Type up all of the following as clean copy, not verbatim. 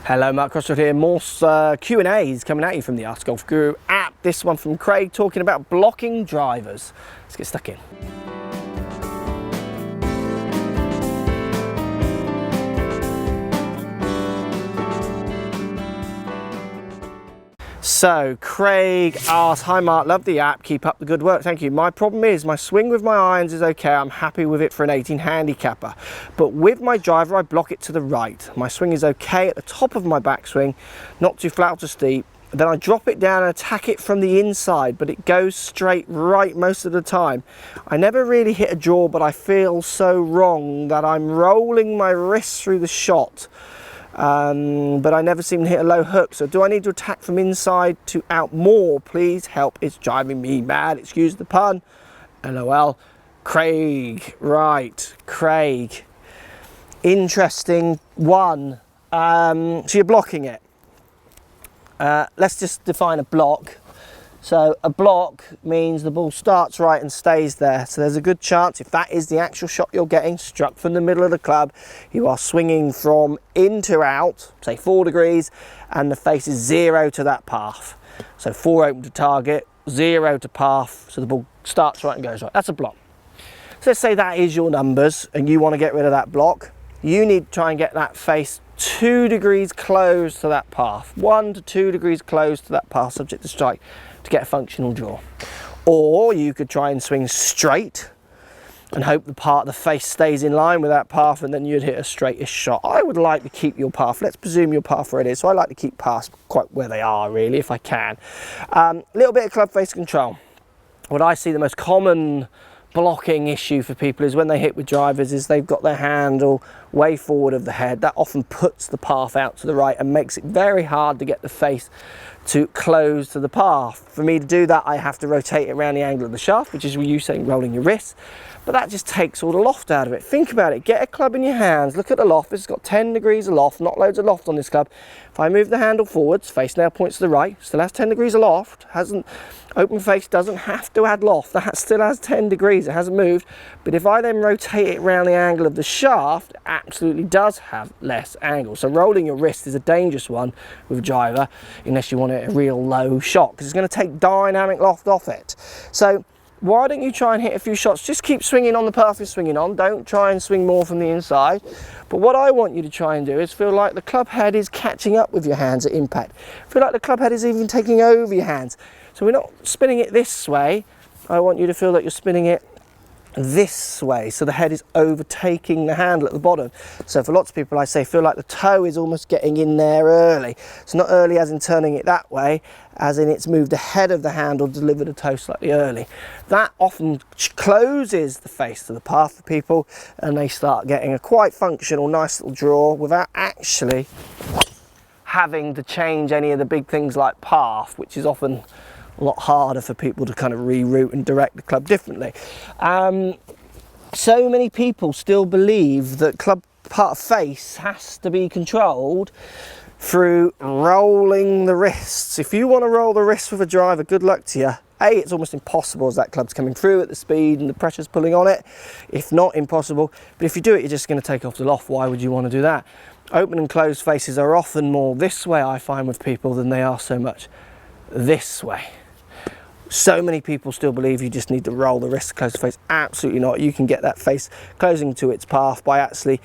Hello, Mark Crossfield here. More Q&As coming at you from the AskGolfGuru app. This one from Craig talking about blocking drivers. Let's get stuck in. So Craig asks, hi Mark, love the app, keep up the good work, thank you. My problem is my swing with my irons is okay, I'm happy with it for an 18 handicapper, but with my driver I block it to the right. My swing is okay at the top of my backswing, not too flat or too steep. Then I drop it down and attack it from the inside, but it goes straight right most of the time. I never really hit a draw, but I feel so wrong that I'm rolling my wrist through the shot. But I never seem to hit a low hook. So do I need to attack from inside to out more? Please help, it's driving me mad. Excuse the pun. LOL. Craig, right, Craig. Interesting one. So you're blocking it. Let's just define a block. So a block means the ball starts right and stays there. So there's a good chance, if that is the actual shot you're getting, struck from the middle of the club, you are swinging from in to out, say 4 degrees, and the face is 0 to that path. So 4 open to target, 0 to path, so the ball starts right and goes right. That's a block. So let's say that is your numbers and you want to get rid of that block. You need to try and get that face 2 degrees close to that path, 1 to 2 degrees close to that path, subject to strike, to get a functional draw. Or you could try and swing straight and hope the face stays in line with that path, and then you'd hit a straightish shot. I would like to keep your path, let's presume your path where it is, so I like to keep paths quite where they are really, if I can. A little bit of club face control. What I see the most common blocking issue for people is when they hit with drivers is they've got their handle way forward of the head. That often puts the path out to the right and makes it very hard to get the face to close to the path. For me to do that, I have to rotate it around the angle of the shaft, which is what you saying, rolling your wrists, but that just takes all the loft out of it. Think about it, get a club in your hands, look at the loft, it's got 10 degrees of loft, not loads of loft on this club. If I move the handle forwards, face now points to the right, still has 10 degrees of loft, open face doesn't have to add loft, that still has 10 degrees, it hasn't moved, but if I then rotate it around the angle of the shaft, it absolutely does have less angle. So rolling your wrist is a dangerous one with a driver, unless you want a real low shot, because it's going to take dynamic loft off it. So why don't you try and hit a few shots? Just keep swinging on the path you're swinging on. Don't try and swing more from the inside. But what I want you to try and do is feel like the club head is catching up with your hands at impact. Feel like the club head is even taking over your hands. So we're not spinning it this way. I want you to feel like you're spinning it this way, so the head is overtaking the handle at the bottom. So for lots of people I say feel like the toe is almost getting in there early. So not early as in turning it that way, as in it's moved ahead of the handle, deliver the toe slightly early. That often closes the face to the path for people and they start getting a quite functional nice little draw without actually having to change any of the big things like path, which is often a lot harder for people to kind of reroute and direct the club differently. So many people still believe that club part face has to be controlled through rolling the wrists. If you want to roll the wrists with a driver, good luck to you. It's almost impossible as that club's coming through at the speed and the pressure's pulling on it. If not impossible, but if you do it, you're just going to take off the loft. Why would you want to do that? Open and closed faces are often more this way, I find, with people than they are so much this way. So many people still believe you just need to roll the wrist, close the face. Absolutely not. You can get that face closing to its path by actually,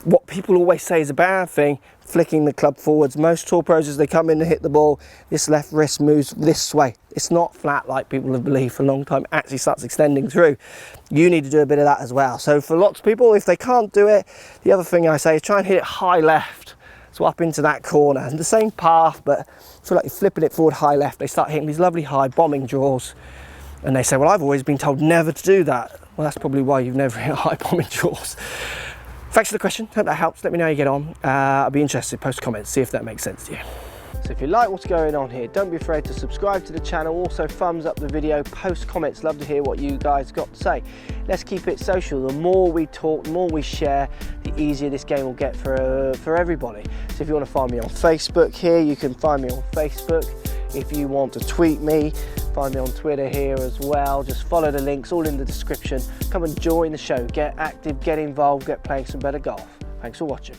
what people always say is a bad thing, flicking the club forwards. Most tour pros, as they come in to hit the ball, this left wrist moves this way. It's not flat like people have believed for a long time. It actually starts extending through. You need to do a bit of that as well. So for lots of people, if they can't do it, the other thing I say is try and hit it high left. So up into that corner, and the same path, but feel like you're flipping it forward high left. They start hitting these lovely high bombing draws, and they say, well, I've always been told never to do that. Well, that's probably why you've never hit high bombing draws. Thanks for the question, hope that helps. Let me know how you get on. I'll be interested, post comments, see if that makes sense to you. So if you like what's going on here, don't be afraid to subscribe to the channel. Also thumbs up the video, post comments, love to hear what you guys got to say. Let's keep it social. The more we talk, the more we share, the easier this game will get for everybody. So if you want to find me on Facebook here, you can find me on Facebook. If you want to tweet me, find me on Twitter here as well. Just follow the links, all in the description. Come and join the show, get active, get involved, get playing some better golf. Thanks for watching.